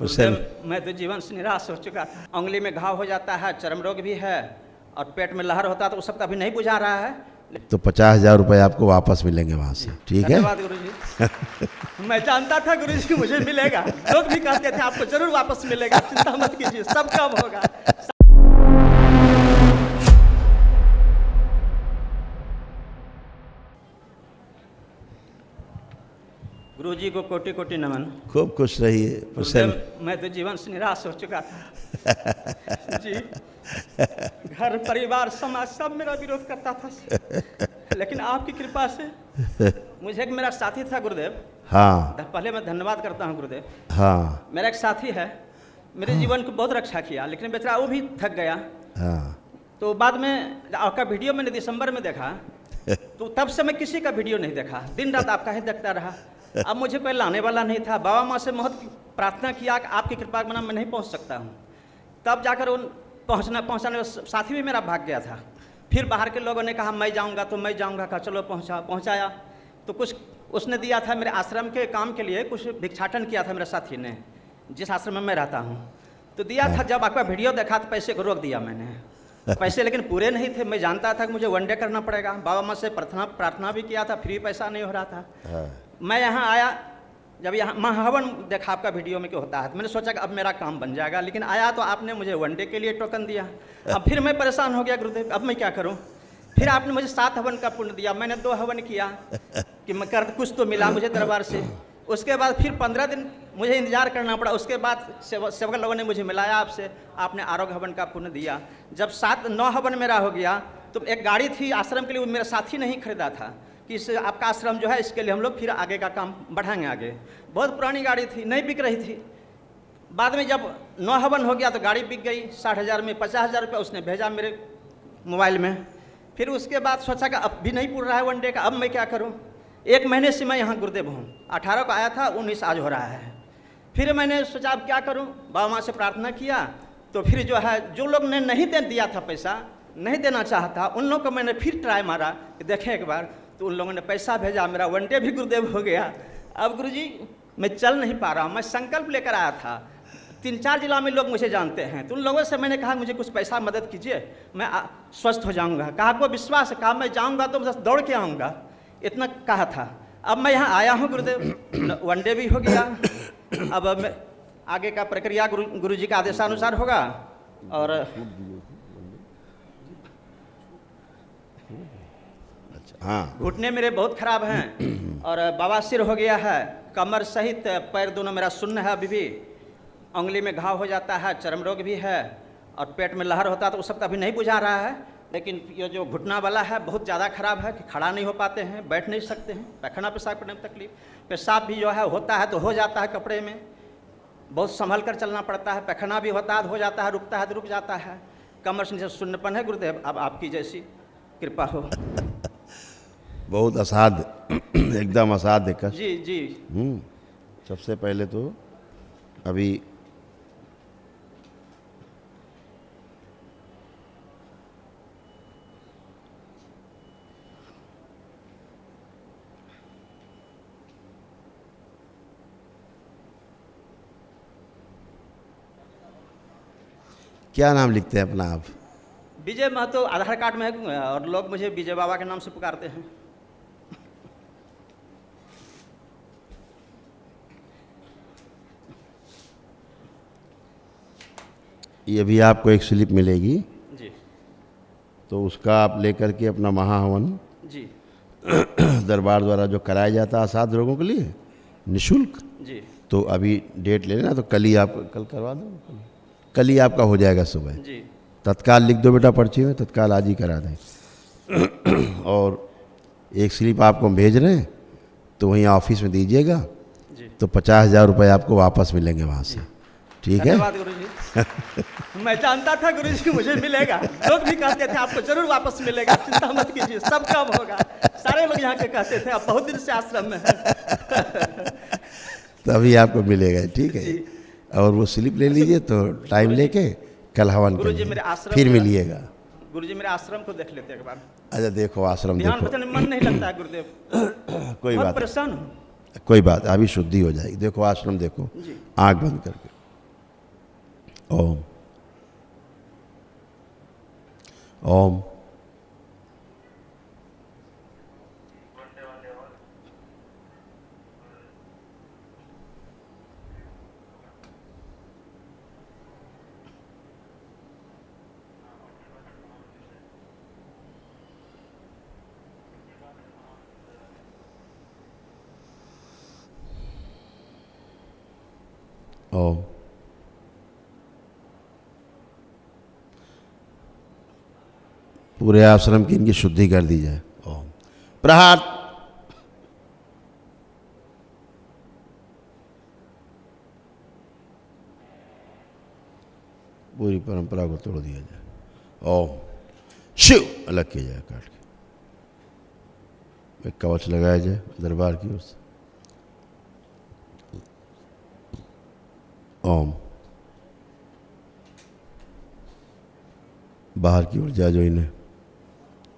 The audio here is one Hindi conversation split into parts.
मैं तो जीवन से निराश हो चुका था। उंगली में घाव हो जाता है, चर्म रोग भी है और पेट में लहर होता है, तो उस सब अभी नहीं बुझा रहा है। तो 50,000 रुपये आपको वापस मिलेंगे वहाँ से, ठीक है? धन्यवाद गुरुजी। मैं जानता था गुरुजी मुझे मिलेगा, लोग भी कहते थे आपको जरूर वापस मिलेगा, चिंता मत कीजिए, सब कम होगा। गुरुजी को कोटि कोटि नमन। खूब खुश रहिए। गुरुदेव, मैं तो जीवन से निराश हो चुका था जी। घर परिवार समाज सब मेरा विरोध करता था, लेकिन आपकी कृपा से मुझे एक मेरा साथी था गुरुदेव। हाँ, पहले मैं धन्यवाद करता हूँ गुरुदेव। हाँ, मेरा एक साथी है, मेरे जीवन को बहुत रक्षा किया, लेकिन बेचारा वो भी थक गया। हाँ, तो बाद में आपका वीडियो मैंने दिसंबर में देखा, तो तब से मैं किसी का वीडियो नहीं देखा, दिन रात आपका ही देखता रहा। अब मुझे कोई लाने वाला नहीं था, बाबा माँ से बहुत प्रार्थना किया कि आपकी कृपा के बिना मैं नहीं पहुँच सकता हूँ। तब जाकर उन पहुँचाने साथी भी मेरा भाग गया था। फिर बाहर के लोगों ने कहा मैं जाऊँगा, तो मैं जाऊँगा, कहा चलो पहुँचाया। तो कुछ उसने दिया था मेरे आश्रम के काम के लिए, कुछ भिक्षाटन किया था मेरे साथी ने, जिस आश्रम में मैं रहता हूँ, तो दिया था। जब आपका वीडियो देखा तो पैसे को रोक दिया मैंने। पैसे लेकिन पूरे नहीं थे, मैं जानता था कि मुझे वनडे करना पड़ेगा। बाबा माँ से प्रार्थना भी किया था, फ्री पैसा नहीं हो रहा था। मैं यहाँ आया, जब यहाँ महाहवन देखा आपका वीडियो में क्यों होता है, तो मैंने सोचा कि अब मेरा काम बन जाएगा, लेकिन आया तो आपने मुझे वनडे के लिए टोकन दिया। अब फिर मैं परेशान हो गया गुरुदेव, अब मैं क्या करूँ। फिर आपने मुझे 7 हवन का पुण्य दिया, मैंने 2 हवन किया कि मैं कर कुछ तो मिला मुझे दरबार से। उसके बाद फिर 15 दिन मुझे इंतजार करना पड़ा। उसके बाद सेवक लोगों ने मुझे मिलाया आपसे, आपने आरोग्य हवन का पुण्य दिया। जब 9 हवन मेरा हो गया, तो एक गाड़ी थी आश्रम के लिए, मेरा साथी नहीं खरीदा था कि इस आपका आश्रम जो है इसके लिए हम लोग फिर आगे का काम बढ़ाएंगे आगे। बहुत पुरानी गाड़ी थी, नहीं बिक रही थी। बाद में जब 9 हवन हो गया तो गाड़ी बिक गई 60,000 में। 50,000 रुपये उसने भेजा मेरे मोबाइल में। फिर उसके बाद सोचा कि अब भी नहीं पूर रहा है वनडे का, अब मैं क्या करूं। 1 महीने से मैं यहाँ गुरुदेव हूँ, 18 को आया था, 19 आज हो रहा है। फिर मैंने सोचा अब क्या करूँ, बाबा माँ से प्रार्थना किया। तो फिर जो है, जो लोग ने नहीं दिया था पैसा, नहीं देना चाहता, उन लोगों को मैंने फिर ट्राई मारा कि देखें एक बार, तो उन लोगों ने पैसा भेजा, मेरा वनडे भी गुरुदेव हो गया। अब गुरुजी मैं चल नहीं पा रहा हूँ। मैं संकल्प लेकर आया था, 3-4 जिला में लोग मुझे जानते हैं, तो उन लोगों से मैंने कहा मुझे कुछ पैसा मदद कीजिए, मैं स्वस्थ हो जाऊँगा। कहा आपको विश्वास है? कहा मैं जाऊँगा तो बस दौड़ के आऊँगा, इतना कहा था। अब मैं यहाँ आया हूँ गुरुदेव, वनडे भी हो गया। अब मैं आगे का प्रक्रिया गुरुजी का आदेशानुसार होगा। और हाँ, घुटने मेरे बहुत खराब हैं और बवासीर हो गया है, कमर सहित पैर दोनों मेरा शून्य है अभी भी। उंगली में घाव हो जाता है, चर्म रोग भी है और पेट में लहर होता है, तो उस सब अभी नहीं बुझा रहा है। लेकिन ये जो घुटना वाला है बहुत ज़्यादा खराब है कि खड़ा नहीं हो पाते हैं, बैठ नहीं सकते हैं, पैखाना पेशाब करने में तकलीफ। पेशाब भी जो है होता है तो हो जाता है कपड़े में, बहुत संभल कर चलना पड़ता है। पैखाना भी होता है तो हो जाता है, रुकता है तो रुक जाता है। कमर से नीचे शून्यपन है गुरुदेव, अब आपकी जैसी कृपा हो। बहुत असाध्य, एकदम असाध्य कष्ट। जी जी। सबसे पहले तो अभी क्या नाम लिखते हैं अपना आप? विजय महतो आधार कार्ड में है और लोग मुझे विजय बाबा के नाम से पुकारते हैं। ये भी आपको एक स्लिप मिलेगी जी, तो उसका आप लेकर के अपना महाहवन जी, दरबार द्वारा जो कराया जाता है असाध्य रोगों के लिए निःशुल्क, जी, तो अभी डेट ले लेना, तो कल ही आप कल करवा दो, कल ही आपका हो जाएगा सुबह। जी, तत्काल लिख दो बेटा पर्ची में, तत्काल आज ही करा दें। और एक स्लिप आपको भेज रहे हैं तो वहीं ऑफिस में दीजिएगा, तो 50,000 रुपये आपको वापस मिलेंगे वहाँ से, ठीक है? धन्यवाद गुरुजी। मैं जानता था गुरुजी मुझे मिलेगा, लोग भी कहते थे आपको जरूर वापस मिलेगा, चिंता मत कीजिए, सब कम होगा। सारे लोग यहाँ के कहते थे आप बहुत दिन से आश्रम में हैं। तभी आपको मिलेगा, ठीक है? और वो स्लिप ले लीजिए, तो टाइम लेके कल हवन गुरुजी मेरे आश्रम फिर मिलिएगा। गुरुजी मेरे आश्रम को देख लेते एक बार। अच्छा देखो आश्रम, ध्यान देखो भजन मन नहीं लगता है गुरुदेव, कोई बहुत बात परेशान हूँ। कोई बात, अभी शुद्धि हो जाएगी। देखो आश्रम देखो, जी, आँख बंद करके। ओम ओम ओम पूरे आश्रम की इनकी शुद्धि कर दी जाए। ओम प्रहार पूरी परंपरा को तोड़ दिया जाए। ओम शिव अलग किया जाए काट के। एक कवच लगाया जाए दरबार की ओर से। ओम बाहर की ऊर्जा जो इन्हें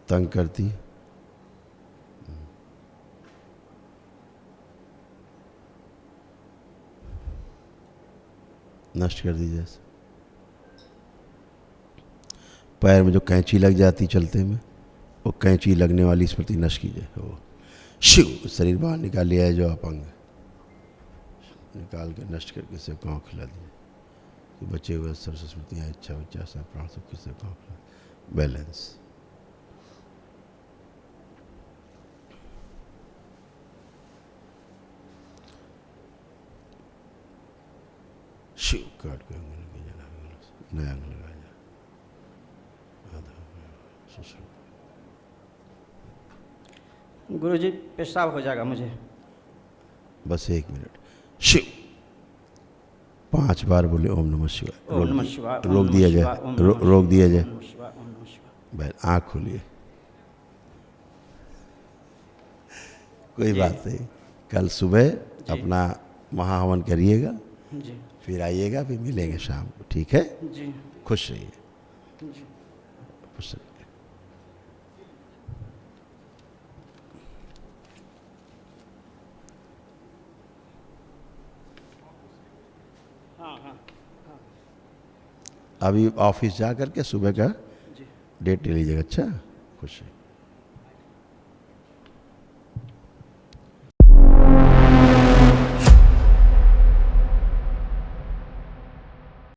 तंग करती है, नष्ट कर दी जाए। पैर में जो कैंची लग जाती चलते में, वो कैंची लगने वाली स्मृति नष्ट की जाए। वो शिव शरीर बाहर निकाल लिया है जो अपंग निकाल के नष्ट करके से गाँव खिला दिया कि बचे हुए सरस स्मृतियाँ इच्छा विच्छा सब प्राण सब किसे गाँव खिला। बैलेंस शिव काट के अंग लगे जाना, नया अंग लगाया जाए। गुरुजी पेशाब हो जाएगा मुझे। बस 1 मिनट। शिव 5 बार बोले ओम नमः शिवाय। ओम नमः शिवाय, ओम रोक नमः दिया शिवाय, जाए, ओम नमः रोक दिया शिवाय, जाए। ओम नमः शिवाय, ओम नमः शिवाय। बैल आँख खोलिए, कोई बात नहीं। कल सुबह अपना महाहवन करिएगा, जी फिर आइएगा, फिर मिलेंगे शाम को, ठीक है? जी खुश रहिए, जी। खुश रहिए। हाँ हाँ अभी ऑफिस जा करके सुबह का जी। डेट ले लीजिएगा। अच्छा, खुश रहिए।